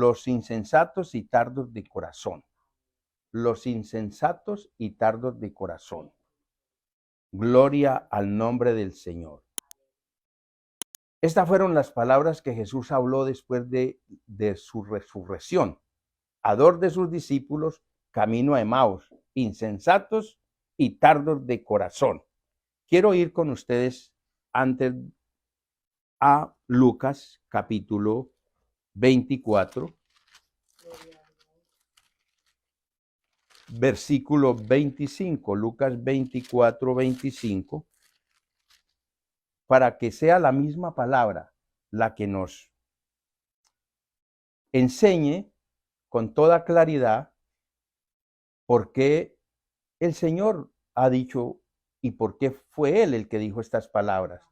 los insensatos y tardos de corazón. Los insensatos y tardos de corazón. Gloria al nombre del Señor. Estas fueron las palabras que Jesús habló después de su resurrección. A dos de sus discípulos, camino a Emaús, insensatos y tardos de corazón. Quiero ir con ustedes antes a Lucas capítulo 24, versículo 25, Lucas 24, 25, para que sea la misma palabra la que nos enseñe con toda claridad por qué el Señor ha dicho y por qué fue Él el que dijo estas palabras.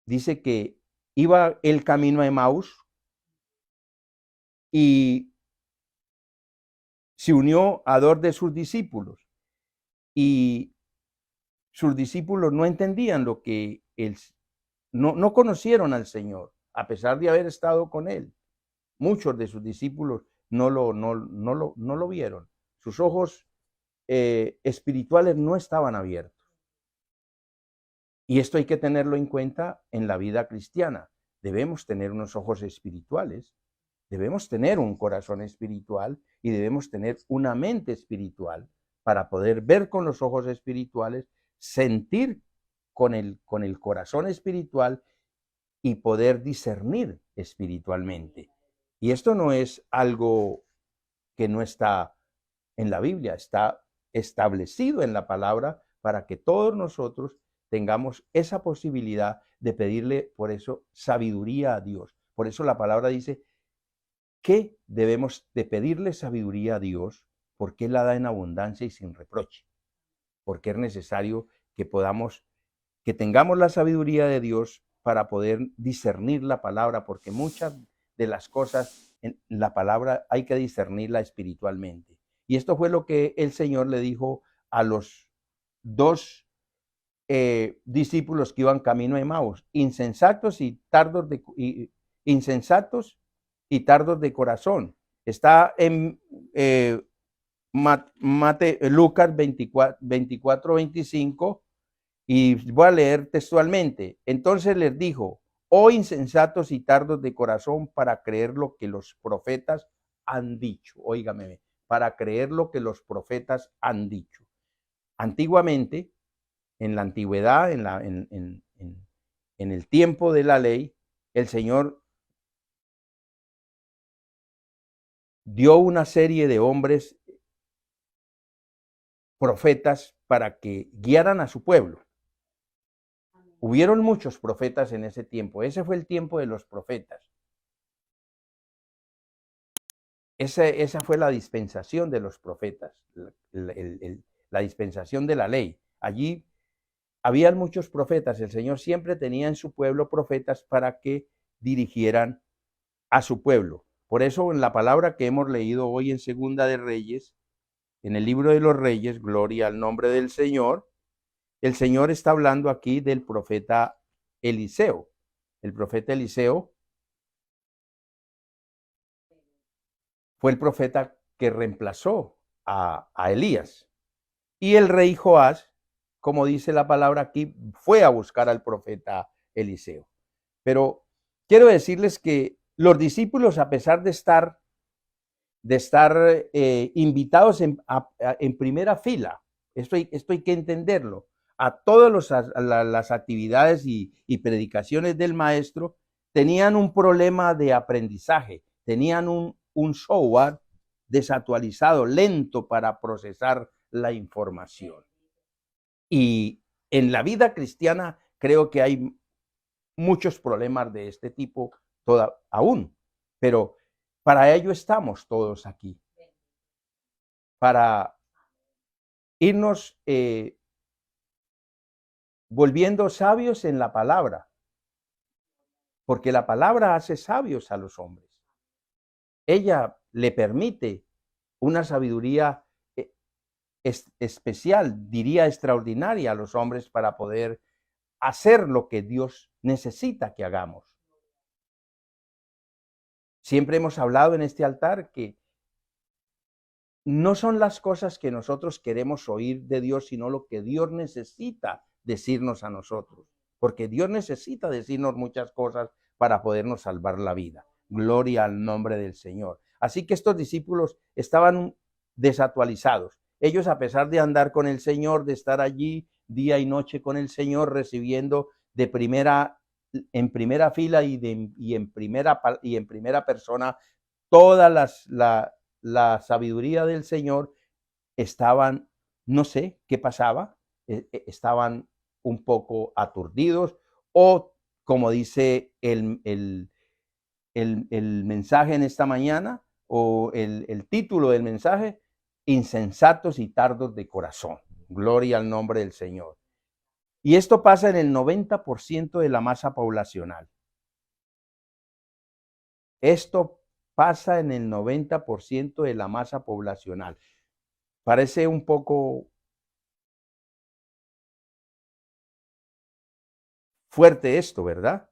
Dice que iba el camino a Emaús y se unió a dos de sus discípulos. Y sus discípulos no entendían lo que él, no conocieron al Señor, a pesar de haber estado con Él. Muchos de sus discípulos no lo vieron. Sus ojos espirituales no estaban abiertos. Y esto hay que tenerlo en cuenta en la vida cristiana. Debemos tener unos ojos espirituales, debemos tener un corazón espiritual y debemos tener una mente espiritual para poder ver con los ojos espirituales, sentir con el corazón espiritual y poder discernir espiritualmente. Y esto no es algo que no está en la Biblia, está establecido en la palabra para que todos nosotros tengamos esa posibilidad de pedirle, por eso, sabiduría a Dios. Por eso la palabra dice que debemos de pedirle sabiduría a Dios porque Él la da en abundancia y sin reproche. Porque es necesario que que tengamos la sabiduría de Dios para poder discernir la palabra, porque muchas de las cosas en la palabra hay que discernirla espiritualmente. Y esto fue lo que el Señor le dijo a los dos discípulos que iban camino a Emaús, insensatos y tardos de corazón. Está en Lucas 24, 25, y voy a leer textualmente. Entonces les dijo: oh insensatos y tardos de corazón para creer lo que los profetas han dicho. Óigame, para creer lo que los profetas han dicho. Antiguamente, en la antigüedad, en el tiempo de la ley, el Señor dio una serie de hombres profetas para que guiaran a su pueblo. Hubieron muchos profetas en ese tiempo. Ese fue el tiempo de los profetas. Esa fue la dispensación de los profetas, la dispensación de la ley. Allí habían muchos profetas. El Señor siempre tenía en su pueblo profetas para que dirigieran a su pueblo. Por eso en la palabra que hemos leído hoy en Segunda de Reyes, en el libro de los Reyes, gloria al nombre del Señor, el Señor está hablando aquí del profeta Eliseo. El profeta Eliseo fue el profeta que reemplazó a Elías. Y el rey Joás, como dice la palabra aquí, fue a buscar al profeta Eliseo. Pero quiero decirles que los discípulos, a pesar de estar invitados en primera fila, esto hay que entenderlo, a todas las actividades y predicaciones del maestro, tenían un problema de aprendizaje, tenían un software desactualizado, lento para procesar la información. Y en la vida cristiana creo que hay muchos problemas de este tipo aún, pero para ello estamos todos aquí, para irnos volviendo sabios en la palabra, porque la palabra hace sabios a los hombres. Ella le permite una sabiduría especial, diría extraordinaria a los hombres para poder hacer lo que Dios necesita que hagamos. Siempre hemos hablado en este altar que no son las cosas que nosotros queremos oír de Dios, sino lo que Dios necesita decirnos a nosotros. Porque Dios necesita decirnos muchas cosas para podernos salvar la vida. Gloria al nombre del Señor. Así que estos discípulos estaban desactualizados. Ellos, a pesar de andar con el Señor, de estar allí día y noche con el Señor, recibiendo en primera fila y en primera persona toda la sabiduría del Señor, estaban, no sé qué pasaba, estaban un poco aturdidos, o como dice el mensaje en esta mañana, o el título del mensaje, insensatos y tardos de corazón. Gloria al nombre del Señor. Y esto pasa en el 90% de la masa poblacional. Esto pasa en el 90% de la masa poblacional. Parece un poco fuerte esto, ¿verdad?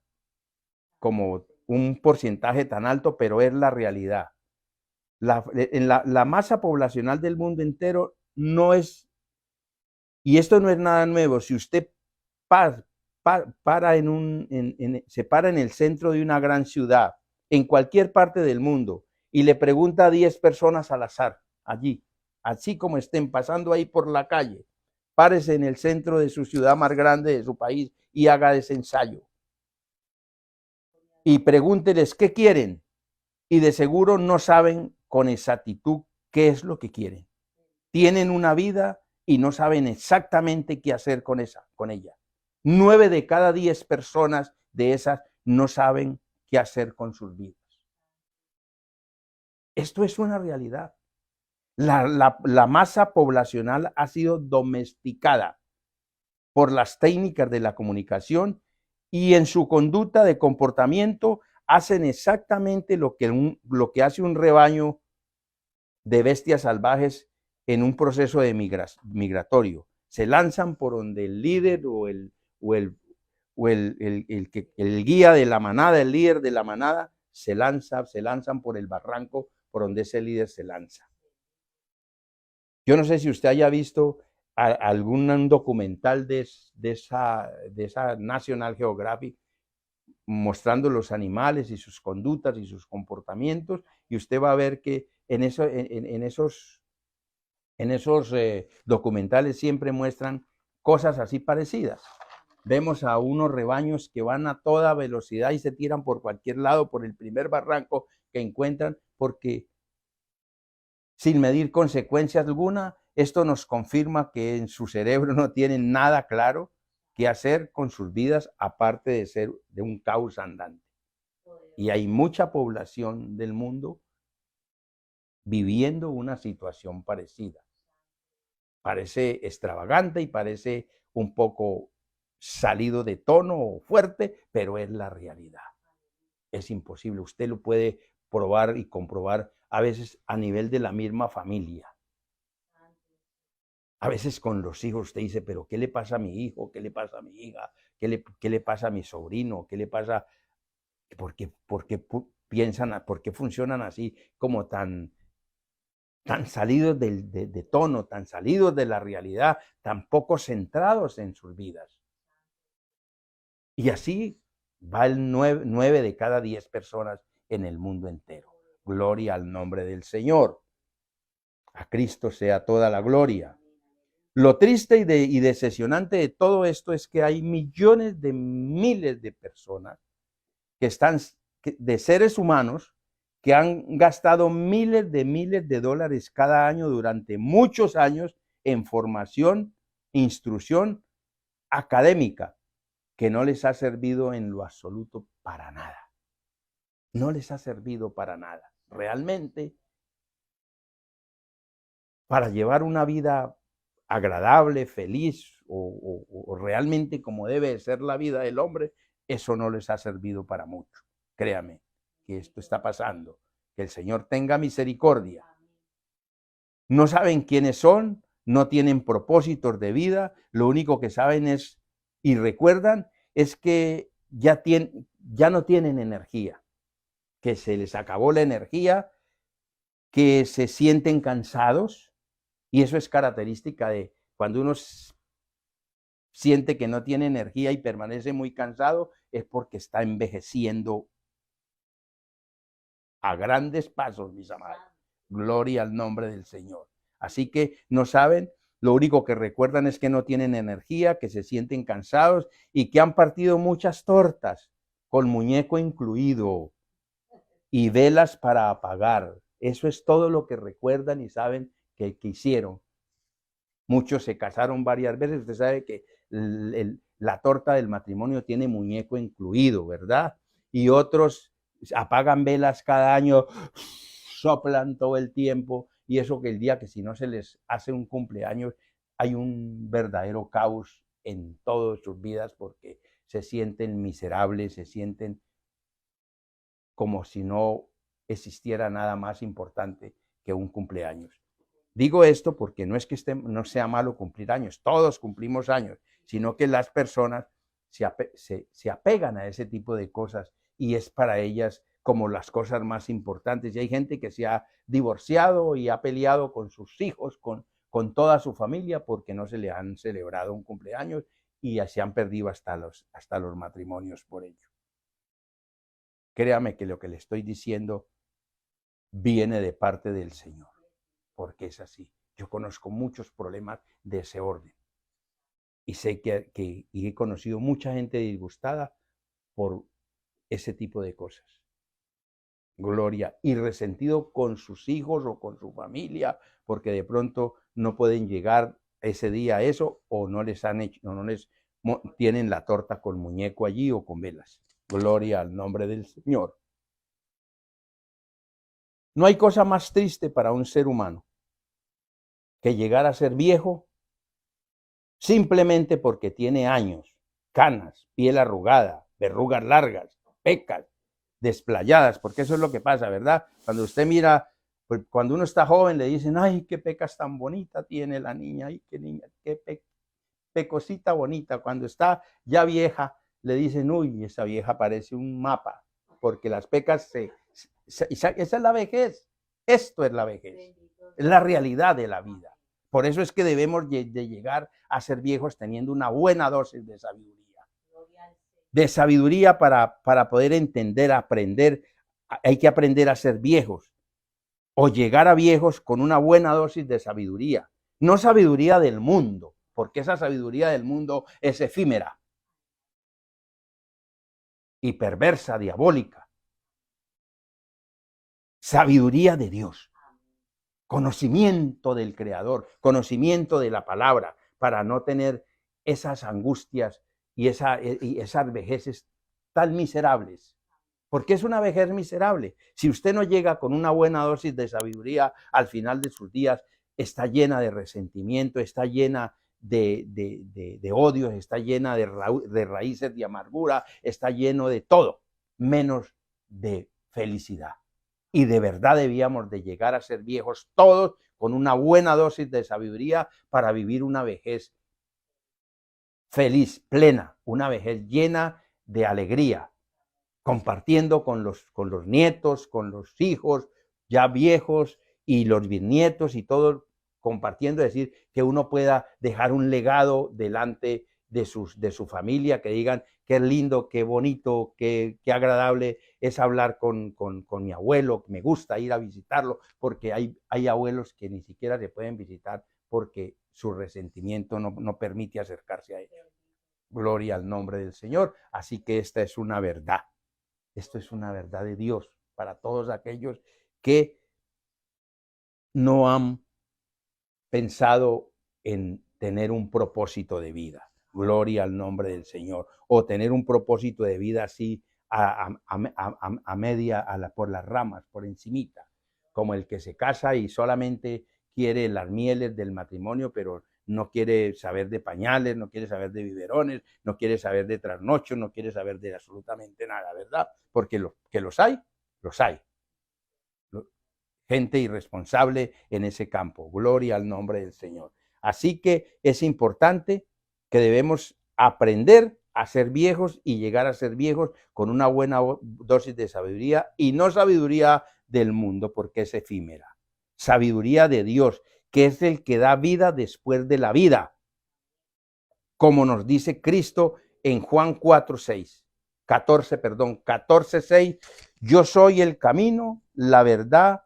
Como un porcentaje tan alto, pero es la realidad. La masa poblacional del mundo entero no es, y esto no es nada nuevo, si usted se para en el centro de una gran ciudad, en cualquier parte del mundo, y le pregunta a 10 personas al azar, allí, así como estén pasando ahí por la calle, párese en el centro de su ciudad más grande de su país y haga ese ensayo. Y pregúnteles qué quieren, y de seguro no saben con exactitud qué es lo que quieren. Tienen una vida y no saben exactamente qué hacer con ella. 9 de cada 10 personas de esas no saben qué hacer con sus vidas. Esto es una realidad. La masa poblacional ha sido domesticada por las técnicas de la comunicación y en su conducta de comportamiento hacen exactamente lo que hace un rebaño de bestias salvajes en un proceso de migratorio. Se lanzan por donde el líder o el guía de la manada, el líder de la manada, se lanzan por el barranco por donde ese líder se lanza. Yo no sé si usted haya visto algún documental de esa National Geographic mostrando los animales y sus conductas y sus comportamientos, y usted va a ver que en esos documentales siempre muestran cosas así parecidas. Vemos a unos rebaños que van a toda velocidad y se tiran por cualquier lado, por el primer barranco que encuentran, porque sin medir consecuencia alguna, esto nos confirma que en su cerebro no tienen nada claro qué hacer con sus vidas, aparte de ser de un caos andante. Y hay mucha población del mundo viviendo una situación parecida. Parece extravagante y parece un poco salido de tono o fuerte, pero es la realidad. Es imposible. Usted lo puede probar y comprobar a veces a nivel de la misma familia. A veces con los hijos usted dice, pero ¿qué le pasa a mi hijo? ¿Qué le pasa a mi hija? ¿Qué le pasa a mi sobrino? ¿Qué le pasa? ¿Por qué piensan, por qué funcionan así como tan salidos de tono, tan salidos de la realidad, tan poco centrados en sus vidas? Y así va el 9 de cada 10 personas en el mundo entero. Gloria al nombre del Señor. A Cristo sea toda la gloria. Lo triste y decepcionante de todo esto es que hay millones de miles de personas de seres humanos que han gastado miles de dólares cada año durante muchos años en formación, instrucción académica, que no les ha servido en lo absoluto para nada. No les ha servido para nada. Realmente, para llevar una vida agradable, feliz o realmente como debe ser la vida del hombre, eso no les ha servido para mucho. Créame que esto está pasando. Que el Señor tenga misericordia. No saben quiénes son, no tienen propósitos de vida, lo único que saben es y recuerdan es que ya no tienen energía. que se les acabó la energía, que se sienten cansados, y eso es característica de cuando uno siente que no tiene energía y permanece muy cansado, es porque está envejeciendo a grandes pasos, mis amados. Gloria al nombre del Señor. Así que no saben, lo único que recuerdan es que no tienen energía, que se sienten cansados y que han partido muchas tortas, con muñeco incluido, y velas para apagar. Eso es todo lo que recuerdan y saben que hicieron. Muchos se casaron varias veces. Usted sabe que la torta del matrimonio tiene muñeco incluido, ¿verdad? Y otros apagan velas cada año, soplan todo el tiempo, y eso que el día que si no se les hace un cumpleaños, hay un verdadero caos en todas sus vidas porque se sienten miserables, se sienten como si no existiera nada más importante que un cumpleaños. Digo esto porque no es que no sea malo cumplir años, todos cumplimos años, sino que las personas se apegan a ese tipo de cosas y es para ellas como las cosas más importantes. Y hay gente que se ha divorciado y ha peleado con sus hijos, con toda su familia, porque no se le han celebrado un cumpleaños y se han perdido hasta los matrimonios por ello. Créame que lo que le estoy diciendo viene de parte del Señor, porque es así. Yo conozco muchos problemas de ese orden y sé que he conocido mucha gente disgustada por ese tipo de cosas. Gloria, y resentido con sus hijos o con su familia, porque de pronto no pueden llegar ese día a eso o no les han hecho, no les tienen la torta con muñeco allí o con velas. Gloria al nombre del Señor. No hay cosa más triste para un ser humano que llegar a ser viejo simplemente porque tiene años, canas, piel arrugada, verrugas largas, pecas, desplayadas, porque eso es lo que pasa, ¿verdad? Cuando usted mira, pues cuando uno está joven le dicen, ay, qué pecas tan bonita tiene la niña, ay, qué niña, qué pecosita bonita. Cuando está ya vieja, le dicen, uy, esa vieja parece un mapa, porque las pecas esa es la vejez, esto es la vejez, es la realidad de la vida. Por eso es que debemos de llegar a ser viejos teniendo una buena dosis de sabiduría para poder entender, aprender. Hay que aprender a ser viejos o llegar a viejos con una buena dosis de sabiduría, no sabiduría del mundo, porque esa sabiduría del mundo es efímera y perversa, diabólica. Sabiduría de Dios, conocimiento del Creador, conocimiento de la palabra, para no tener esas angustias y esas vejeces tan miserables. Porque es una vejez miserable. Si usted no llega con una buena dosis de sabiduría al final de sus días, está llena de resentimiento, está llena de odios, está llena de raíces de amargura, está lleno de todo, menos de felicidad. Y de verdad debíamos de llegar a ser viejos todos con una buena dosis de sabiduría para vivir una vejez feliz, plena, una vejez llena de alegría, compartiendo con los nietos, con los hijos ya viejos y los bisnietos y todo, compartiendo, es decir, que uno pueda dejar un legado delante de su familia, que digan qué lindo, qué bonito, qué agradable es hablar con mi abuelo, me gusta ir a visitarlo, porque hay abuelos que ni siquiera se pueden visitar porque su resentimiento no permite acercarse a ellos. Gloria al nombre del Señor. Así que esta es una verdad. Esto es una verdad de Dios para todos aquellos que no han pensado en tener un propósito de vida. Gloria al nombre del Señor. O tener un propósito de vida así a media, por las ramas, por encimita. Como el que se casa y solamente quiere las mieles del matrimonio, pero no quiere saber de pañales, no quiere saber de biberones, no quiere saber de trasnochos, no quiere saber de absolutamente nada, ¿verdad? Porque que los hay, los hay. Gente irresponsable en ese campo. Gloria al nombre del Señor. Así que es importante que debemos aprender a ser viejos y llegar a ser viejos con una buena dosis de sabiduría, y no sabiduría del mundo, porque es efímera. Sabiduría de Dios, que es el que da vida después de la vida, como nos dice Cristo en Juan 14:6. Yo soy el camino, la verdad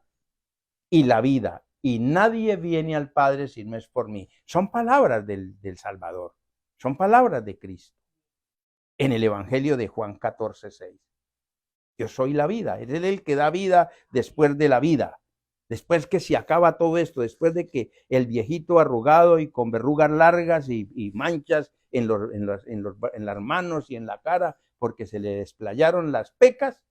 y la vida, y nadie viene al Padre si no es por mí. Son palabras del Salvador, son palabras de Cristo en el Evangelio de Juan 14:6. Yo soy la vida, es el que da vida después de la vida. Después que se acaba todo esto, después de que el viejito arrugado y con verrugas largas y manchas en las manos y en la cara, porque se le desplayaron las pecas,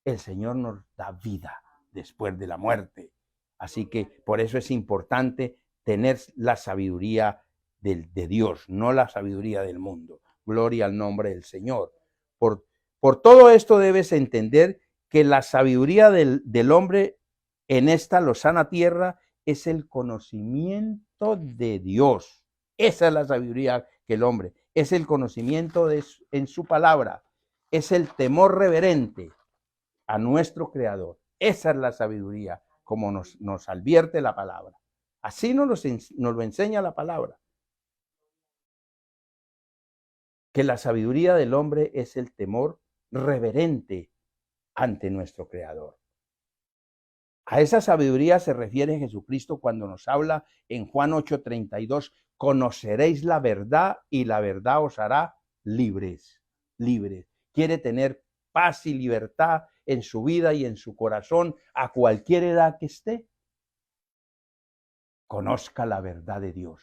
el Señor nos da vida después de la muerte. Así que por eso es importante tener la sabiduría de Dios, no la sabiduría del mundo. Gloria al nombre del Señor. Por todo esto debes entender que la sabiduría del hombre en esta lozana tierra es el conocimiento de Dios. Esa es la sabiduría que el hombre, es el conocimiento en su palabra, es el temor reverente a nuestro Creador. Esa es la sabiduría, como nos advierte la palabra. Así nos lo enseña la palabra. Que la sabiduría del hombre es el temor reverente ante nuestro Creador. A esa sabiduría se refiere Jesucristo cuando nos habla en Juan 8:32, conoceréis la verdad y la verdad os hará libres. Libres. Quiere tener paz y libertad en su vida y en su corazón a cualquier edad que esté. Conozca la verdad de Dios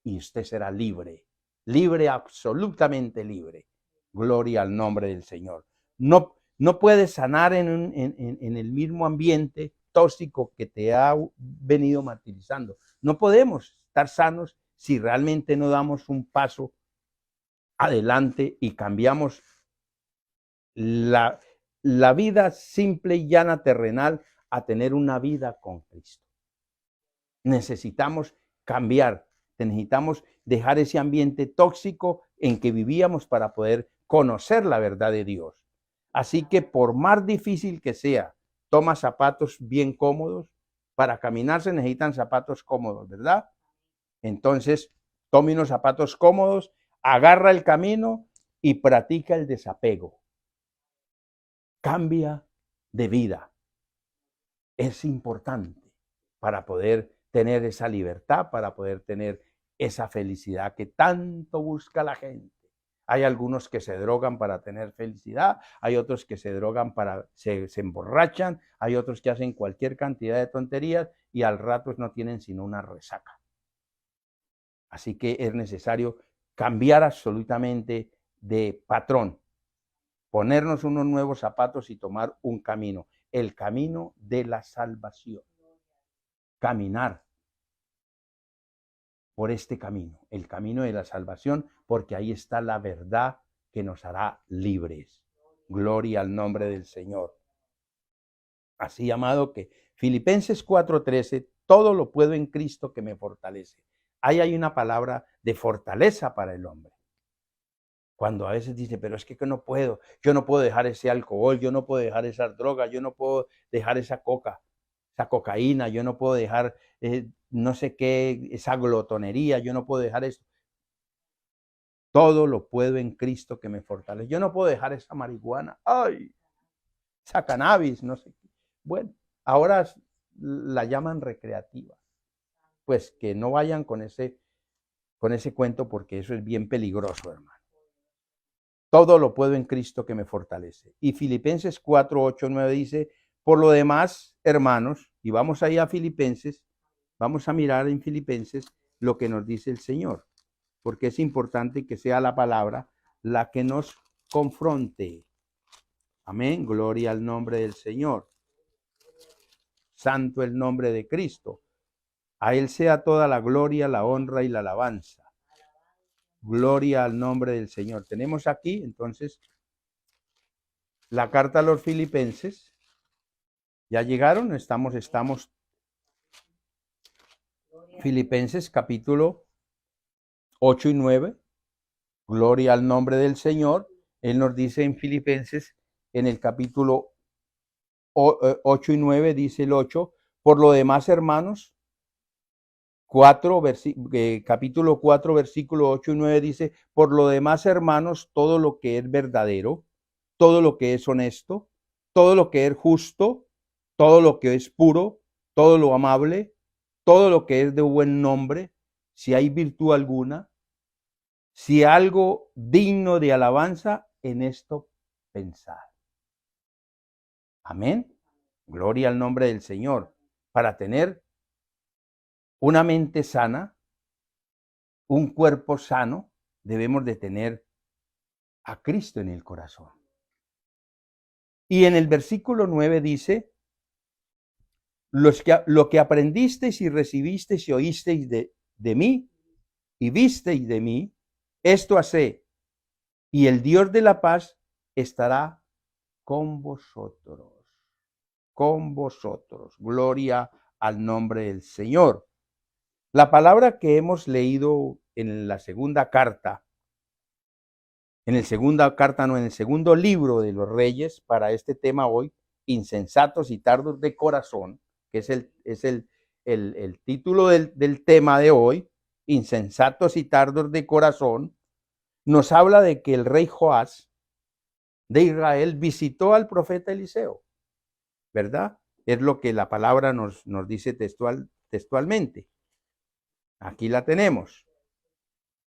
y usted será libre. Libre, absolutamente libre. Gloria al nombre del Señor. No puedes sanar en el mismo ambiente tóxico que te ha venido martirizando. No podemos estar sanos si realmente no damos un paso adelante y cambiamos la vida simple y llana terrenal a tener una vida con Cristo. Necesitamos cambiar, necesitamos dejar ese ambiente tóxico en que vivíamos para poder conocer la verdad de Dios. Así que por más difícil que sea, toma zapatos bien cómodos. Para caminar se necesitan zapatos cómodos, ¿verdad? Entonces, tome unos zapatos cómodos, agarra el camino y practica el desapego. Cambia de vida. Es importante para poder tener esa libertad, para poder tener esa felicidad que tanto busca la gente. Hay algunos que se drogan para tener felicidad, hay otros que se drogan se emborrachan, hay otros que hacen cualquier cantidad de tonterías y al rato no tienen sino una resaca. Así que es necesario cambiar absolutamente de patrón, ponernos unos nuevos zapatos y tomar un camino, el camino de la salvación. Caminar por este camino, el camino de la salvación, porque ahí está la verdad que nos hará libres. Gloria al nombre del Señor. Así, amado, que Filipenses 4:13, todo lo puedo en Cristo que me fortalece. Ahí hay una palabra de fortaleza para el hombre. Cuando a veces dice, pero es que no puedo, yo no puedo dejar ese alcohol, yo no puedo dejar esas drogas, yo no puedo dejar esa cocaína, yo no puedo dejar no sé qué, esa glotonería, yo no puedo dejar eso. Todo lo puedo en Cristo que me fortalece. Yo no puedo dejar esa marihuana, ay, esa cannabis, no sé qué. Bueno, ahora la llaman recreativa. Pues que no vayan con ese cuento porque eso es bien peligroso, hermano. Todo lo puedo en Cristo que me fortalece. Y Filipenses 4:8-9 dice, por lo demás, hermanos, y vamos ahí a Filipenses, vamos a mirar en Filipenses lo que nos dice el Señor, porque es importante que sea la palabra la que nos confronte. Amén, gloria al nombre del Señor. Santo el nombre de Cristo. A Él sea toda la gloria, la honra y la alabanza. Gloria al nombre del Señor. Tenemos aquí, entonces, la carta a los Filipenses. ¿Ya llegaron? Estamos. Filipenses capítulo 8 y 9. Gloria al nombre del Señor. Él nos dice en Filipenses, en el capítulo 8 y 9, dice el 8, por lo demás, hermanos, capítulo 4, versículo 8 y 9 dice, por lo demás, hermanos, todo lo que es verdadero, todo lo que es honesto, todo lo que es justo, todo lo que es puro, todo lo amable, todo lo que es de buen nombre, si hay virtud alguna, si algo digno de alabanza, en esto pensad. Amén. Gloria al nombre del Señor. Para tener una mente sana, un cuerpo sano, debemos de tener a Cristo en el corazón. Y en el versículo 9 dice, lo que aprendisteis y recibisteis y oísteis de mí y visteis de mí, esto haced, y el Dios de la paz estará con vosotros. Con vosotros. Gloria al nombre del Señor. La palabra que hemos leído en la segunda carta, en el segundo libro de los Reyes, para este tema hoy, insensatos y tardos de corazón, que es el título del tema de hoy, insensatos y tardos de corazón, nos habla de que el rey Joás de Israel visitó al profeta Eliseo, ¿verdad? Es lo que la palabra nos dice textualmente. Aquí la tenemos,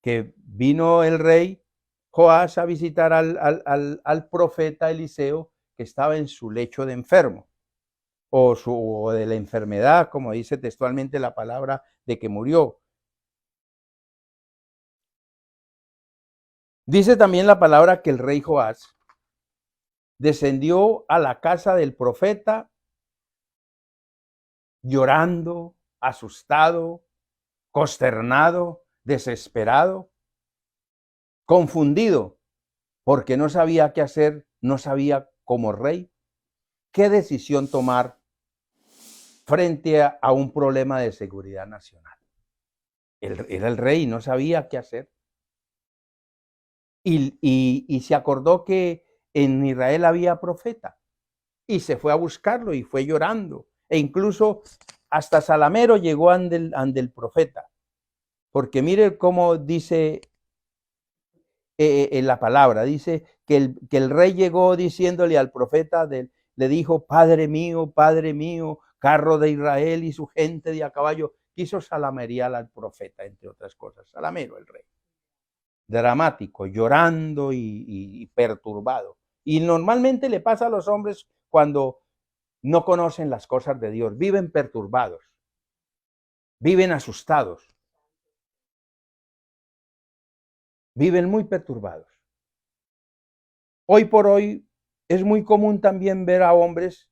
que vino el rey Joás a visitar al profeta Eliseo, que estaba en su lecho de enfermo, o de la enfermedad, como dice textualmente la palabra, de que murió. Dice también la palabra que el rey Joás descendió a la casa del profeta llorando, asustado, consternado, desesperado, confundido, porque no sabía qué hacer, no sabía como rey qué decisión tomar frente a un problema de seguridad nacional. Era el rey, no sabía qué hacer. Y se acordó que en Israel había profeta y se fue a buscarlo y fue llorando. E incluso hasta Salamero llegó ante el profeta. Porque mire cómo dice en la palabra, dice que el rey llegó diciéndole al profeta, le dijo, Padre mío, carro de Israel y su gente de a caballo. Quiso salamerear al profeta, entre otras cosas. Salamero, el rey. Dramático, llorando y perturbado. Y normalmente le pasa a los hombres cuando no conocen las cosas de Dios. Viven perturbados, viven asustados, viven muy perturbados. Hoy por hoy es muy común también ver a hombres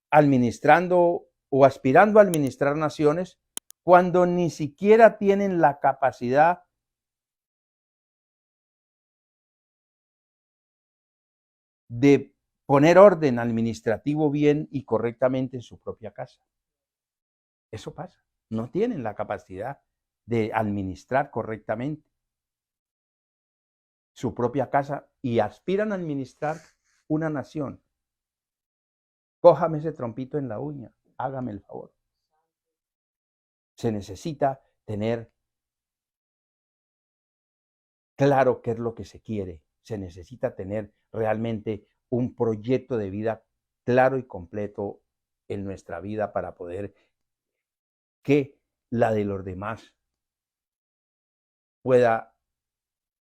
administrando o aspirando a administrar naciones cuando ni siquiera tienen la capacidad de poner orden administrativo bien y correctamente en su propia casa. Eso pasa. No tienen la capacidad de administrar correctamente su propia casa y aspiran a administrar una nación. Cójame ese trompito en la uña, hágame el favor. Se necesita tener claro qué es lo que se quiere. Se necesita tener realmente un proyecto de vida claro y completo en nuestra vida para poder que la de los demás pueda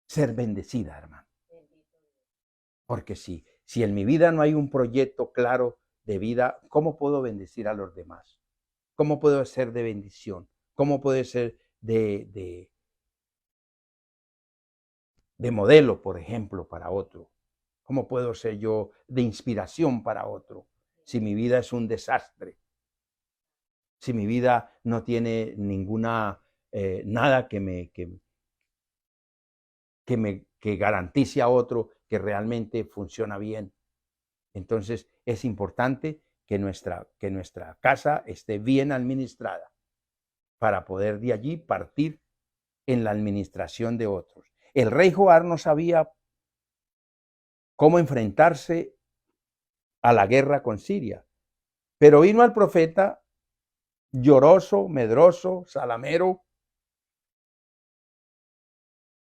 ser bendecida, hermano. Porque si en mi vida no hay un proyecto claro de vida, ¿cómo puedo bendecir a los demás? ¿Cómo puedo ser de bendición? ¿Cómo puedo ser de modelo, por ejemplo, para otro? ¿Cómo puedo ser yo de inspiración para otro si mi vida es un desastre? Si mi vida no tiene ninguna, nada que garantice a otro que realmente funciona bien. Entonces es importante que nuestra casa esté bien administrada para poder de allí partir en la administración de otros. el rey Joab no sabía cómo enfrentarse a la guerra con Siria, pero vino al profeta lloroso, medroso, salamero,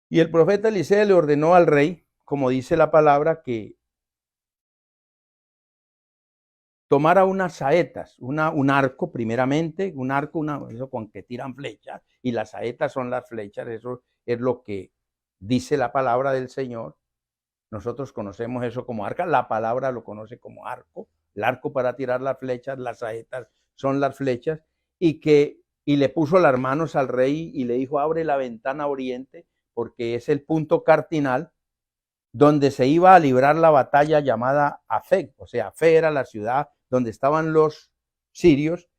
y el profeta Eliseo le ordenó al rey, como dice la palabra, que tomara unas saetas, un arco primeramente, un arco, eso con que tiran flechas, y las saetas son las flechas, eso es lo que dice la palabra del Señor. Nosotros conocemos eso como arca, la palabra lo conoce como arco, el arco para tirar las flechas, las saetas son las flechas, y le puso las manos al rey y le dijo, abre la ventana oriente, porque es el punto cardinal donde se iba a librar la batalla llamada Afec, o sea, Afec era la ciudad donde estaban los sirios,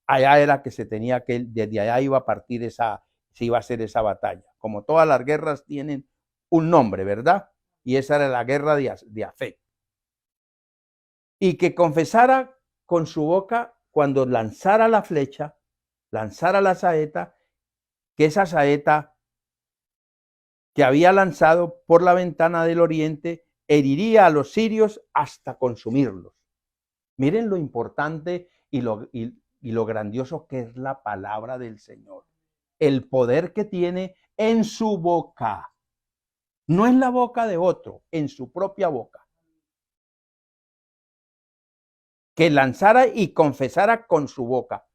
allá era que se tenía que, desde allá iba a partir se iba a hacer esa batalla. Como todas las guerras tienen un nombre, ¿verdad? Y esa era la guerra de Afec. Y que confesara con su boca cuando lanzara la flecha, lanzara la saeta, que esa saeta que había lanzado por la ventana del oriente heriría a los sirios hasta consumirlos. Miren lo importante y lo grandioso que es la palabra del Señor. El poder que tiene en su boca. No en la boca de otro, en su propia boca. Que lanzara y confesara con su boca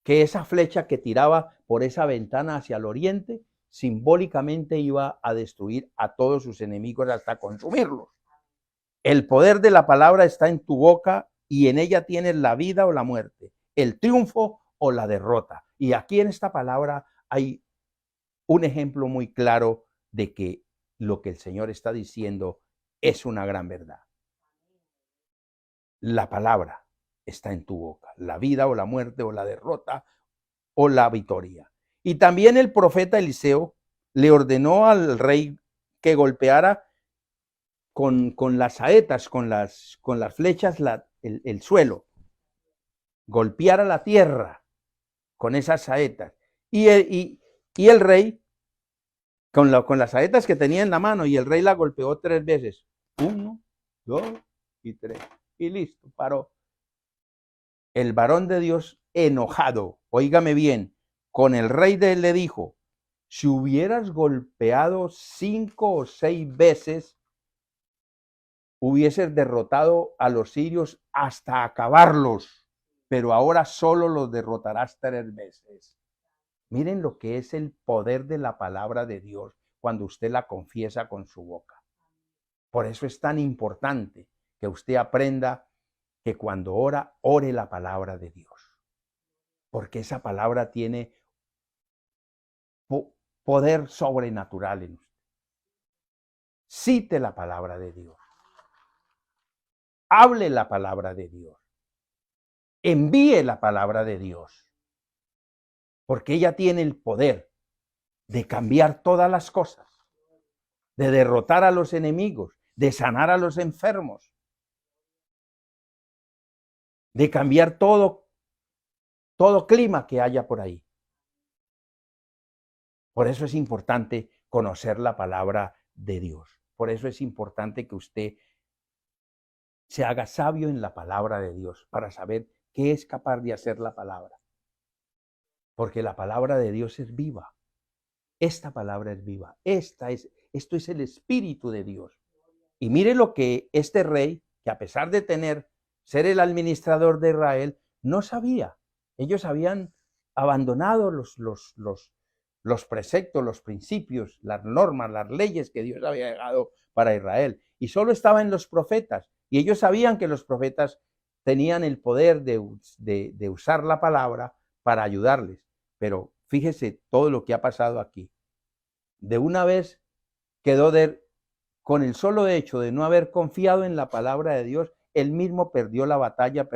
que esa flecha que tiraba por esa ventana hacia el oriente simbólicamente iba a destruir a todos sus enemigos hasta consumirlos. El poder de la palabra está en tu boca y en ella tienes la vida o la muerte, el triunfo o la derrota. Y aquí en esta palabra hay un ejemplo muy claro de que lo que el Señor está diciendo es una gran verdad. La palabra está en tu boca, la vida o la muerte o la derrota o la victoria. Y también el profeta Eliseo le ordenó al rey que golpeara con las saetas, con las flechas, el suelo, golpeara la tierra con esas saetas. Y el rey, con las saetas que tenía en la mano, y el rey la golpeó 3 veces. 1, 2 y 3. Y listo, paró. El varón de Dios enojado, óigame bien, con el rey de él le dijo, si hubieras golpeado 5 o 6 veces, hubieses derrotado a los sirios hasta acabarlos, pero ahora solo los derrotarás 3 veces. Miren lo que es el poder de la palabra de Dios cuando usted la confiesa con su boca. Por eso es tan importante que usted aprenda que cuando ora, ore la palabra de Dios. Porque esa palabra tiene poder sobrenatural en usted. Cite la palabra de Dios. Hable la palabra de Dios. Envíe la palabra de Dios. Porque ella tiene el poder de cambiar todas las cosas, de derrotar a los enemigos, de sanar a los enfermos, de cambiar todo clima que haya por ahí. Por eso es importante conocer la palabra de Dios. Por eso es importante que usted se haga sabio en la palabra de Dios para saber qué es capaz de hacer la palabra. Porque la palabra de Dios es viva. Esta palabra es viva. Esto es el Espíritu de Dios. Y mire lo que este rey, que a pesar de ser el administrador de Israel, no sabía. Ellos habían abandonado los preceptos, los principios, las normas, las leyes que Dios había dejado para Israel. Y solo estaban los profetas. Y ellos sabían que los profetas tenían el poder de usar la palabra para ayudarles. Pero fíjese todo lo que ha pasado aquí. De una vez quedó con el solo hecho de no haber confiado en la palabra de Dios, él mismo perdió la batalla,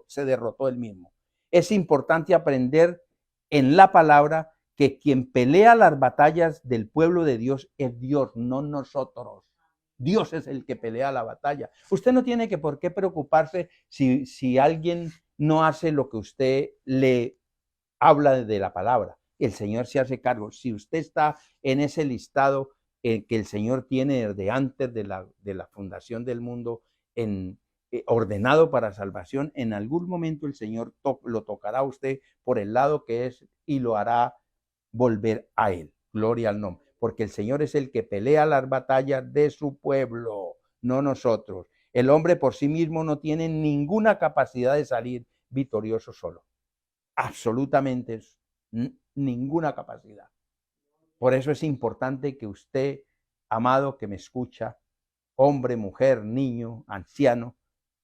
se derrotó él mismo. Es importante aprender en la palabra que quien pelea las batallas del pueblo de Dios es Dios, no nosotros. Dios es el que pelea la batalla. Usted no tiene por qué preocuparse si alguien no hace lo que usted le habla de la palabra. El Señor se hace cargo. Si usted está en ese listado, que el Señor tiene desde antes de la fundación del mundo ordenado para salvación, en algún momento el Señor lo tocará a usted por el lado que es y lo hará volver a Él. Gloria al nombre. Porque el Señor es el que pelea las batallas de su pueblo, no nosotros. El hombre por sí mismo no tiene ninguna capacidad de salir victorioso solo. Absolutamente ninguna capacidad. Por eso es importante que usted, amado, que me escucha, hombre, mujer, niño, anciano,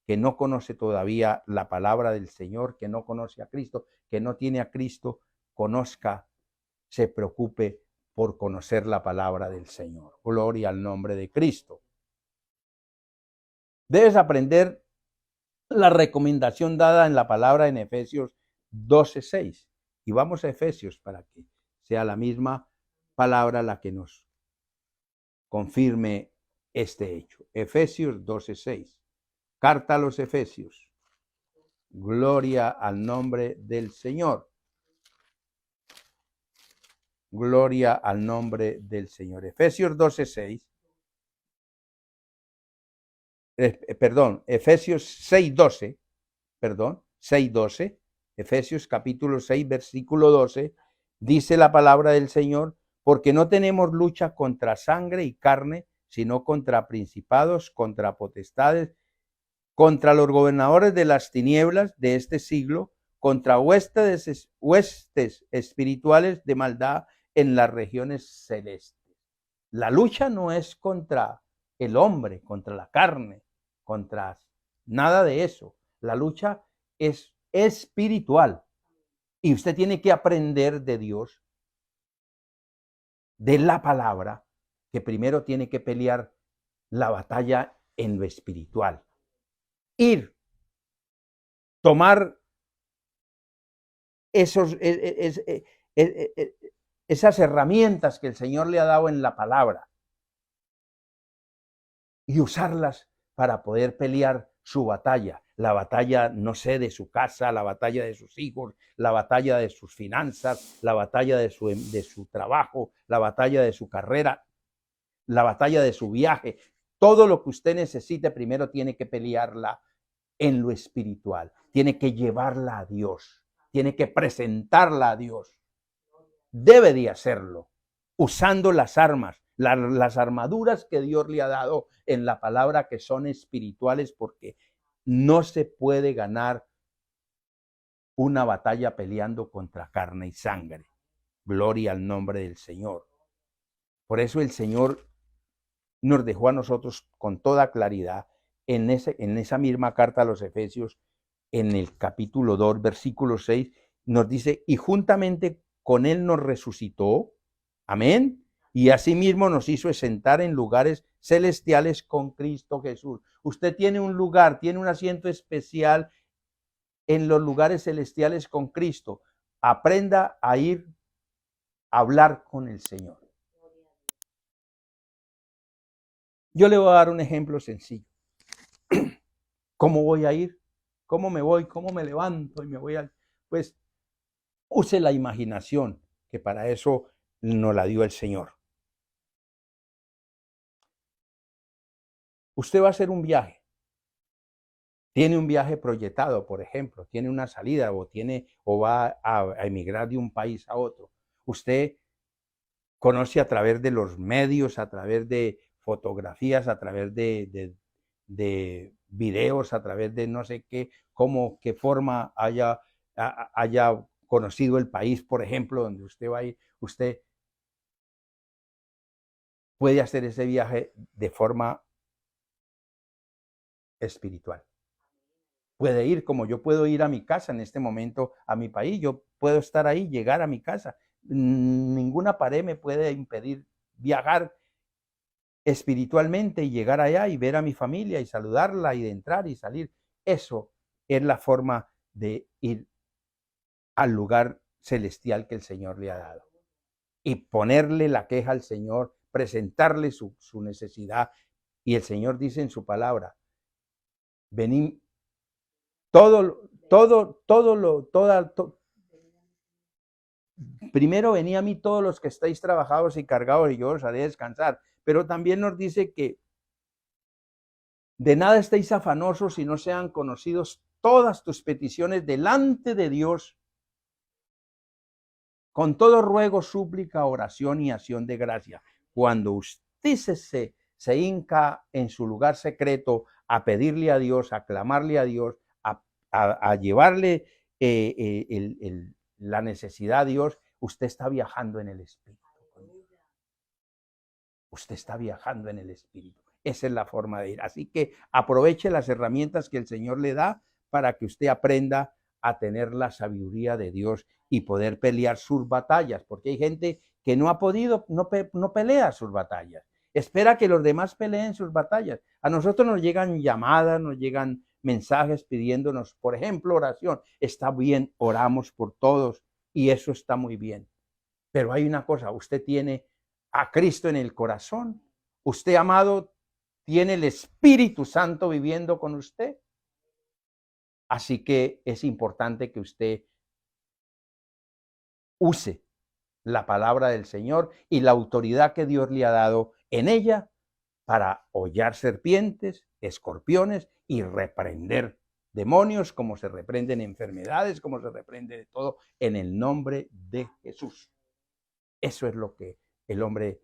que no conoce todavía la palabra del Señor, que no conoce a Cristo, que no tiene a Cristo, conozca, se preocupe por conocer la palabra del Señor. Gloria al nombre de Cristo. Debes aprender la recomendación dada en la palabra en Efesios 12:6. Y vamos a Efesios para que sea la misma palabra la que nos confirme este hecho. Efesios 12:6. Carta a los Efesios. Gloria al nombre del Señor. Gloria al nombre del Señor. Efesios 12:6. Efesios 6:12. 6:12. Efesios capítulo 6, versículo 12. Dice la palabra del Señor, porque no tenemos lucha contra sangre y carne, sino contra principados, contra potestades, contra los gobernadores de las tinieblas de este siglo, contra huestes espirituales de maldad en las regiones celestes. La lucha no es contra el hombre, contra la carne, contra nada de eso. La lucha es espiritual. Y usted tiene que aprender de Dios, de la palabra, que primero tiene que pelear la batalla en lo espiritual. Ir, tomar esas herramientas que el Señor le ha dado en la palabra y usarlas para poder pelear su batalla. La batalla, no sé, de su casa, la batalla de sus hijos, la batalla de sus finanzas, la batalla de su trabajo, la batalla de su carrera, la batalla de su viaje. Todo lo que usted necesite primero tiene que pelearla en lo espiritual. Tiene que llevarla a Dios. Tiene que presentarla a Dios. Debe de hacerlo usando las armas, las armaduras que Dios le ha dado en la palabra, que son espirituales, porque no se puede ganar una batalla peleando contra carne y sangre. Gloria al nombre del Señor. Por eso el Señor nos dejó a nosotros con toda claridad en esa misma carta a los Efesios, en el capítulo 2, versículo 6, nos dice, y juntamente con Él nos resucitó, amén, y asimismo nos hizo sentar en lugares celestiales con Cristo Jesús. Usted tiene un lugar, tiene un asiento especial en los lugares celestiales con Cristo. Aprenda a ir a hablar con el Señor. Yo le voy a dar un ejemplo sencillo. ¿Cómo voy a ir? ¿Cómo me voy? ¿Cómo me levanto y me voy a...? Pues use la imaginación, que para eso nos la dio el Señor. Usted va a hacer un viaje. Tiene un viaje proyectado, por ejemplo, tiene una salida o va a emigrar de un país a otro. Usted conoce a través de los medios, a través de fotografías, a través de videos, a través de no sé qué, qué forma haya conocido el país, por ejemplo, donde usted va a ir. Usted puede hacer ese viaje de forma espiritual. Puede ir como yo puedo ir a mi casa en este momento, a mi país. Yo puedo estar ahí, llegar a mi casa. Ninguna pared me puede impedir viajar espiritualmente y llegar allá y ver a mi familia y saludarla y de entrar y salir. Eso es la forma de ir al lugar celestial que el Señor le ha dado. Y ponerle la queja al Señor, presentarle su necesidad. Y el Señor dice en su palabra, venid, primero venid a mí todos los que estáis trabajados y cargados y yo os haré descansar. Pero también nos dice que de nada estéis afanosos si no sean conocidos todas tus peticiones delante de Dios, con todo ruego, súplica, oración y acción de gracia. Cuando usted se hinca en su lugar secreto a pedirle a Dios, a clamarle a Dios, a llevarle la necesidad a Dios, usted está viajando en el Espíritu. Usted está viajando en el Espíritu. Esa es la forma de ir. Así que aproveche las herramientas que el Señor le da para que usted aprenda a tener la sabiduría de Dios y poder pelear sus batallas, porque hay gente que no ha podido, no pelea sus batallas. Espera que los demás peleen sus batallas. A nosotros nos llegan llamadas, nos llegan mensajes pidiéndonos, por ejemplo, oración. Está bien, oramos por todos y eso está muy bien. Pero hay una cosa, usted tiene a Cristo en el corazón. Usted, amado, tiene el Espíritu Santo viviendo con usted. Así que es importante que usted use la palabra del Señor y la autoridad que Dios le ha dado en ella para hollar serpientes, escorpiones y reprender demonios, como se reprenden enfermedades, como se reprende de todo, en el nombre de Jesús. Eso es lo que el hombre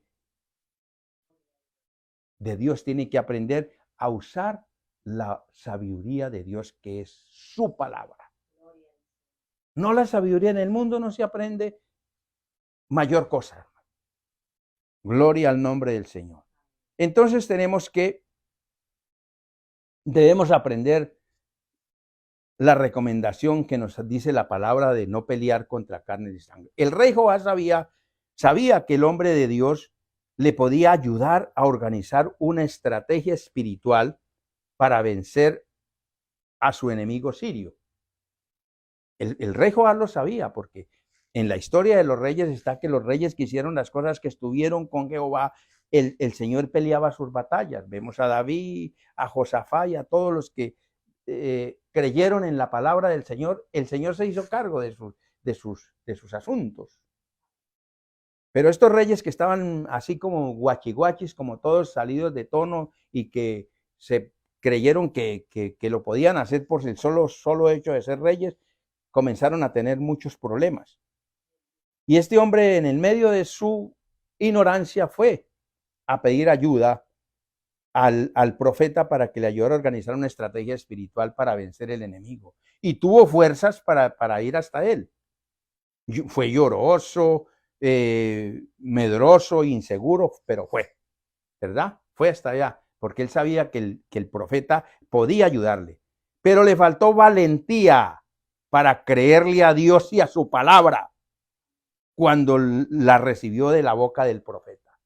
de Dios tiene que aprender a usar la sabiduría de Dios, que es su palabra. No la sabiduría en el mundo, no se aprende mayor cosa. Gloria al nombre del Señor. Entonces debemos aprender la recomendación que nos dice la palabra de no pelear contra carne y sangre. El rey Joás sabía que el hombre de Dios le podía ayudar a organizar una estrategia espiritual para vencer a su enemigo sirio. El rey Joás lo sabía, porque en la historia de los reyes está que los reyes que hicieron las cosas, que estuvieron con Jehová, el Señor peleaba sus batallas. Vemos a David, a Josafat y a todos los que creyeron en la palabra del Señor. El Señor se hizo cargo de sus asuntos. Pero estos reyes que estaban así como guachiguachis, como todos salidos de tono y que se creyeron que lo podían hacer por el solo hecho de ser reyes, comenzaron a tener muchos problemas. Y este hombre, en el medio de su ignorancia, fue a pedir ayuda al profeta para que le ayudara a organizar una estrategia espiritual para vencer el enemigo. Y tuvo fuerzas para ir hasta él. Fue lloroso, medroso, inseguro, pero fue, ¿verdad? Fue hasta allá, porque él sabía que el profeta podía ayudarle. Pero le faltó valentía para creerle a Dios y a su palabra cuando la recibió de la boca del profeta.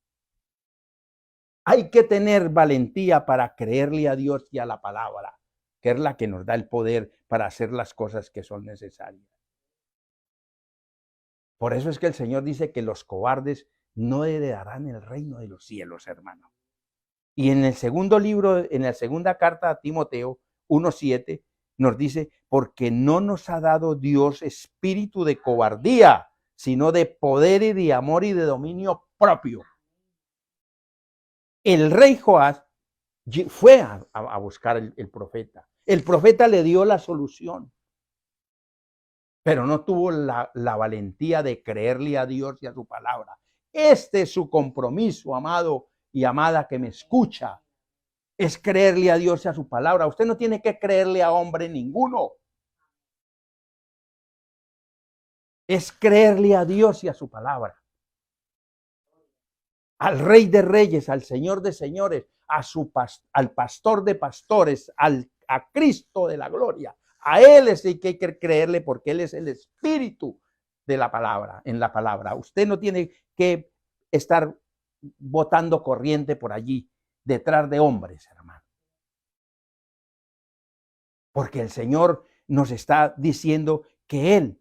Hay que tener valentía para creerle a Dios y a la palabra, que es la que nos da el poder para hacer las cosas que son necesarias. Por eso es que el Señor dice que los cobardes no heredarán el reino de los cielos, hermano. Y en el segundo libro, en la segunda carta a Timoteo 1:7, nos dice, porque no nos ha dado Dios espíritu de cobardía, sino de poder y de amor y de dominio propio. El rey Joás fue a buscar el profeta. El profeta le dio la solución, pero no tuvo la valentía de creerle a Dios y a su palabra. Este es su compromiso, amado y amada que me escucha, es creerle a Dios y a su palabra. Usted no tiene que creerle a hombre ninguno. Es creerle a Dios y a su palabra. Al Rey de Reyes, al Señor de Señores, al Pastor de Pastores, a Cristo de la Gloria. A Él es el que hay que creerle, porque Él es el Espíritu de la palabra, en la palabra. Usted no tiene que estar botando corriente por allí, detrás de hombres, hermano. Porque el Señor nos está diciendo que Él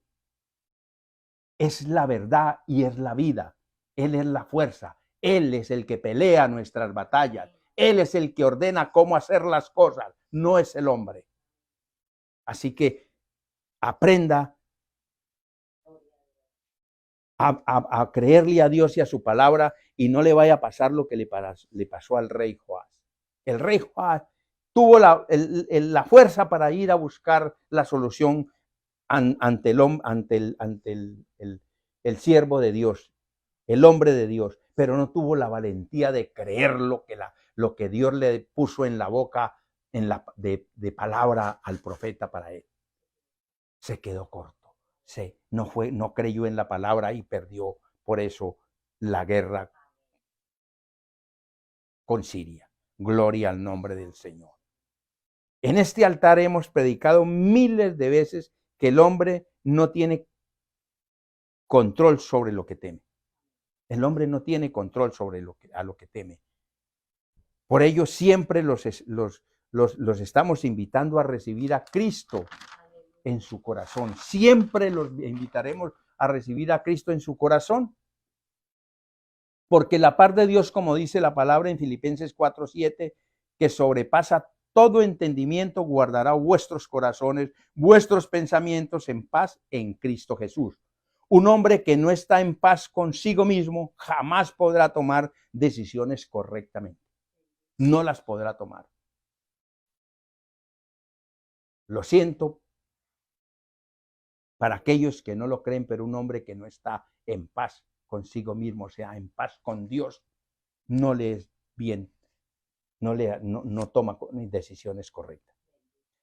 es la verdad y es la vida. Él es la fuerza. Él es el que pelea nuestras batallas. Él es el que ordena cómo hacer las cosas. No es el hombre. Así que aprenda a creerle a Dios y a su palabra y no le vaya a pasar lo que le pasó al rey Joás. El rey Joás tuvo la fuerza para ir a buscar la solución ante el siervo de Dios, el hombre de Dios, pero no tuvo la valentía de creer lo que Dios le puso en la boca de palabra al profeta para él. Se quedó corto. No creyó en la palabra y perdió por eso la guerra con Siria. Gloria al nombre del Señor. En este altar hemos predicado miles de veces que el hombre no tiene control sobre lo que teme. El hombre no tiene control sobre a lo que teme. Por ello siempre los estamos invitando a recibir a Cristo en su corazón. Siempre los invitaremos a recibir a Cristo en su corazón. Porque la paz de Dios, como dice la palabra en Filipenses 4:7, que sobrepasa todo entendimiento, guardará vuestros corazones, vuestros pensamientos en paz en Cristo Jesús. Un hombre que no está en paz consigo mismo jamás podrá tomar decisiones correctamente. No las podrá tomar. Lo siento para aquellos que no lo creen, pero un hombre que no está en paz consigo mismo, o sea, en paz con Dios, no le es bien, no toma decisiones correctas.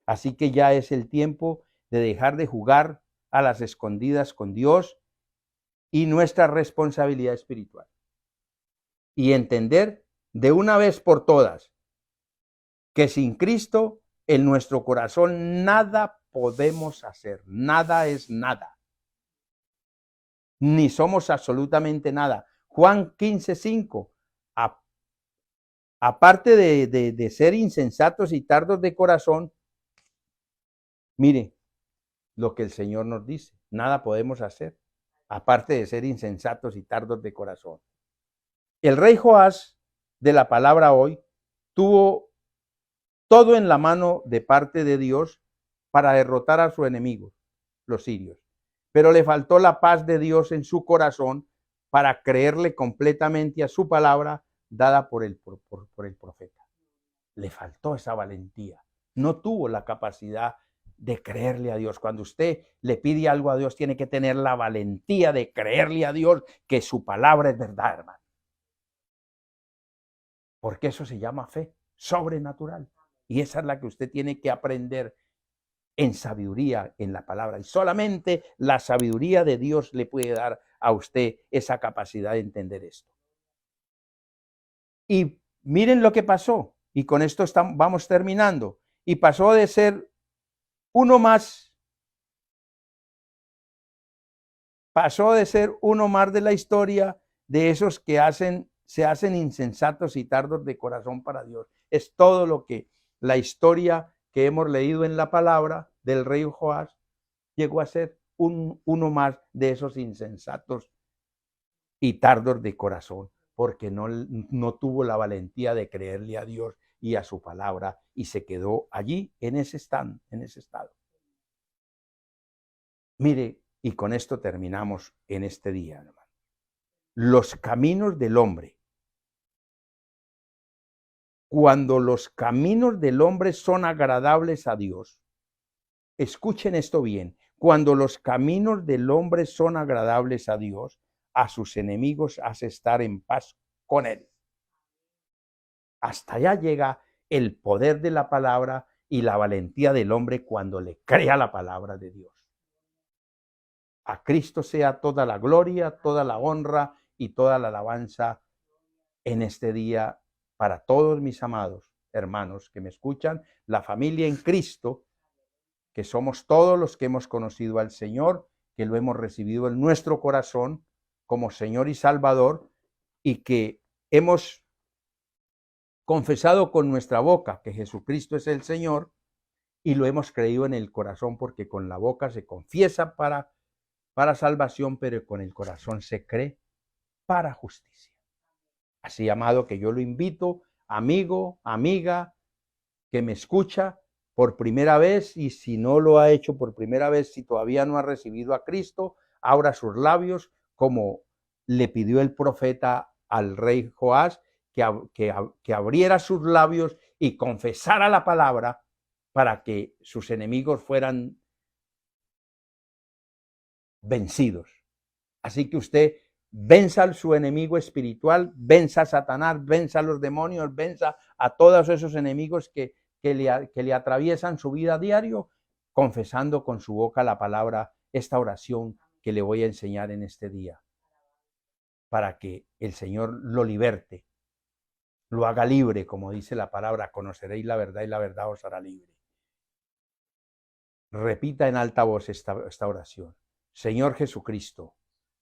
Así que ya es el tiempo de dejar de jugar a las escondidas con Dios y nuestra responsabilidad espiritual. Y entender de una vez por todas que sin Cristo en nuestro corazón nada podemos hacer, nada es nada. Ni somos absolutamente nada. Juan 15:5, aparte de ser insensatos y tardos de corazón, mire lo que el Señor nos dice, nada podemos hacer, aparte de ser insensatos y tardos de corazón. El rey Joás de la palabra hoy tuvo todo en la mano de parte de Dios para derrotar a sus enemigos, los sirios. Pero le faltó la paz de Dios en su corazón para creerle completamente a su palabra dada por el profeta. Le faltó esa valentía. No tuvo la capacidad de creerle a Dios. Cuando usted le pide algo a Dios, tiene que tener la valentía de creerle a Dios que su palabra es verdad, hermano. Porque eso se llama fe sobrenatural. Y esa es la que usted tiene que aprender en sabiduría en la palabra. Y solamente la sabiduría de Dios le puede dar a usted esa capacidad de entender esto. Y miren lo que pasó. Y con esto vamos terminando. Y pasó de ser uno más. Pasó de ser uno más de la historia de esos que se hacen insensatos y tardos de corazón para Dios. Es todo lo que la historia que hemos leído en la palabra del rey Joás llegó a ser uno más de esos insensatos y tardos de corazón, porque no tuvo la valentía de creerle a Dios y a su palabra y se quedó allí en ese estado. Mire, y con esto terminamos en este día, hermano. Los caminos del hombre. Cuando los caminos del hombre son agradables a Dios, escuchen esto bien, cuando los caminos del hombre son agradables a Dios, a sus enemigos hace estar en paz con él. Hasta allá llega el poder de la palabra y la valentía del hombre cuando le crea la palabra de Dios. A Cristo sea toda la gloria, toda la honra y toda la alabanza en este día para todos mis amados hermanos que me escuchan, la familia en Cristo, que somos todos los que hemos conocido al Señor, que lo hemos recibido en nuestro corazón como Señor y Salvador, y que hemos confesado con nuestra boca que Jesucristo es el Señor, y lo hemos creído en el corazón, porque con la boca se confiesa para salvación, pero con el corazón se cree para justicia. Así, amado, que yo lo invito, amigo, amiga, que me escucha por primera vez, y si no lo ha hecho por primera vez, si todavía no ha recibido a Cristo, abra sus labios, como le pidió el profeta al rey Joás, que abriera sus labios y confesara la palabra para que sus enemigos fueran vencidos. Así que usted venza a su enemigo espiritual, venza a Satanás, venza a los demonios, venza a todos esos enemigos que le atraviesan su vida a diario, confesando con su boca la palabra, esta oración que le voy a enseñar en este día, para que el Señor lo liberte, lo haga libre, como dice la palabra, conoceréis la verdad y la verdad os hará libre. Repita en alta voz esta oración. Señor Jesucristo,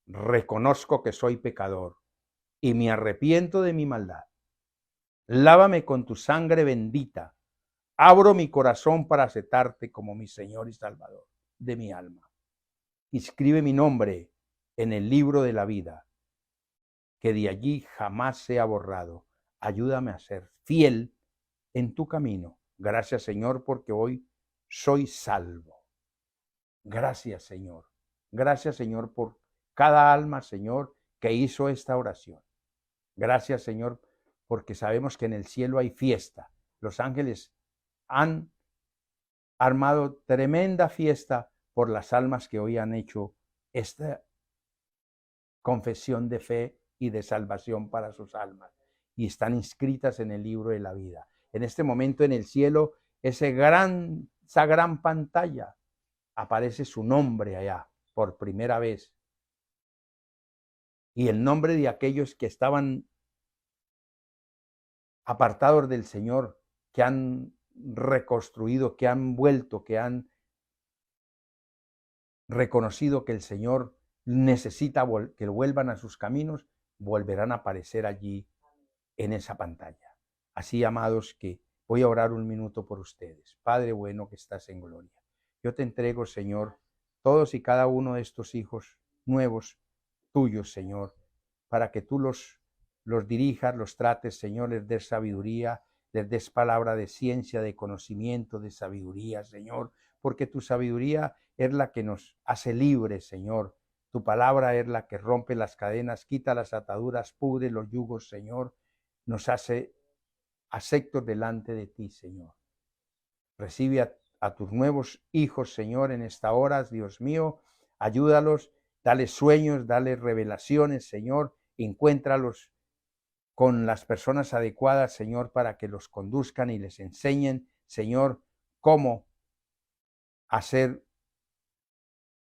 reconozco que soy pecador y me arrepiento de mi maldad. Lávame con tu sangre bendita. Abro mi corazón para aceptarte como mi Señor y Salvador de mi alma. Inscribe mi nombre en el libro de la vida, que de allí jamás sea borrado. Ayúdame a ser fiel en tu camino. Gracias, Señor, porque hoy soy salvo. Gracias, Señor. Gracias, Señor, por cada alma, Señor, que hizo esta oración. Gracias, Señor, porque sabemos que en el cielo hay fiesta. Los ángeles han armado tremenda fiesta por las almas que hoy han hecho esta confesión de fe y de salvación para sus almas y están inscritas en el libro de la vida. En este momento en el cielo, esa gran pantalla, aparece su nombre allá por primera vez y el nombre de aquellos que estaban apartados del Señor, que han reconstruido, que han vuelto, que han reconocido que el Señor necesita que vuelvan a sus caminos, volverán a aparecer allí en esa pantalla. Así, amados, que voy a orar un minuto por ustedes. Padre bueno que estás en gloria, yo te entrego, Señor, todos y cada uno de estos hijos nuevos tuyos, Señor, para que tú los dirijas, los trates, Señor, les des sabiduría, les des palabra de ciencia, de conocimiento, de sabiduría, Señor, porque tu sabiduría es la que nos hace libres, Señor. Tu palabra es la que rompe las cadenas, quita las ataduras, pudre los yugos, Señor. Nos hace aceptos delante de ti, Señor. Recibe a tus nuevos hijos, Señor, en esta hora, Dios mío. Ayúdalos, dale sueños, dale revelaciones, Señor. Encuéntralos con las personas adecuadas, Señor, para que los conduzcan y les enseñen, Señor, cómo hacer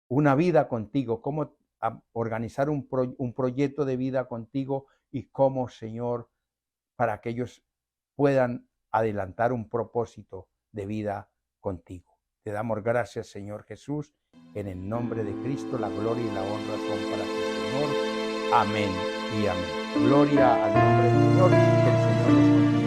una vida contigo, cómo organizar un proyecto de vida contigo y cómo, Señor, para que ellos puedan adelantar un propósito de vida contigo. Te damos gracias, Señor Jesús, en el nombre de Cristo, la gloria y la honra son para ti, Señor. Amén y amén. Gloria al nombre del Señor, que el Señor nos bendiga.